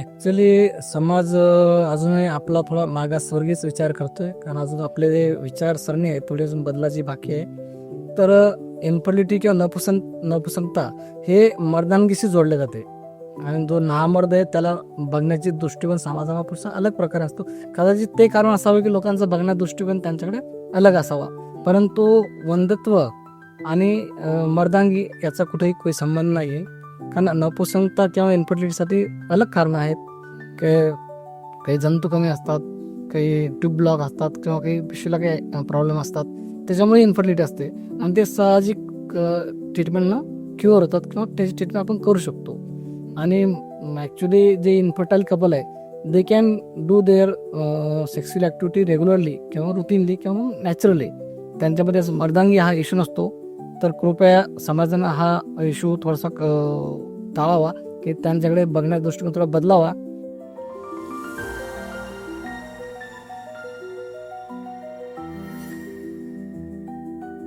Actually समाज अजूनही आपला थोडा मागासवर्गीयच विचार करतोय, कारण अजून आपले जे विचारसरणी आहे थोडी अजून बदलाची बाकी आहे. तर इन्फर्टिलिटी किंवा नपुसंकता हे मर्दानगीशी जोडले जाते आणि जो नामर्द आहे त्याला बघण्याची दृष्टिकोन समाजापासून अलग प्रकारे असतो. कदाचित ते कारण असावं की लोकांचा बघण्याचा दृष्टिकोन त्यांच्याकडे अलग असावा, परंतु वंध्यत्व आणि मर्दांगी याचा कुठेही काही संबंध नाही आहे. कारण नपुसंकता किंवा इन्फर्टिलिटीसाठी अलग कारणं आहेत. काही जंतू कमी असतात, काही ट्यूब ब्लॉक असतात किंवा काही पिशवीला काही प्रॉब्लेम असतात, त्याच्यामुळे इन्फर्टिलिटी असते आणि ते साहजिक ट्रीटमेंटनं क्युअर होतात किंवा त्याची ट्रीटमेंट आपण करू शकतो. आणि ॲक्च्युली जे इन्फर्टाईल कपल आहे they can do there sexual activity regularly किंवा रुटीनली किंवा नॅचरली. त्यांच्यामध्ये मर्दांगी हा इश्यू नसतो. तर कृपया समाजानं हा इश्यू थोडासा टाळावा, की त्यांच्याकडे बघण्याचा दृष्टिकोन थोडा बदलावा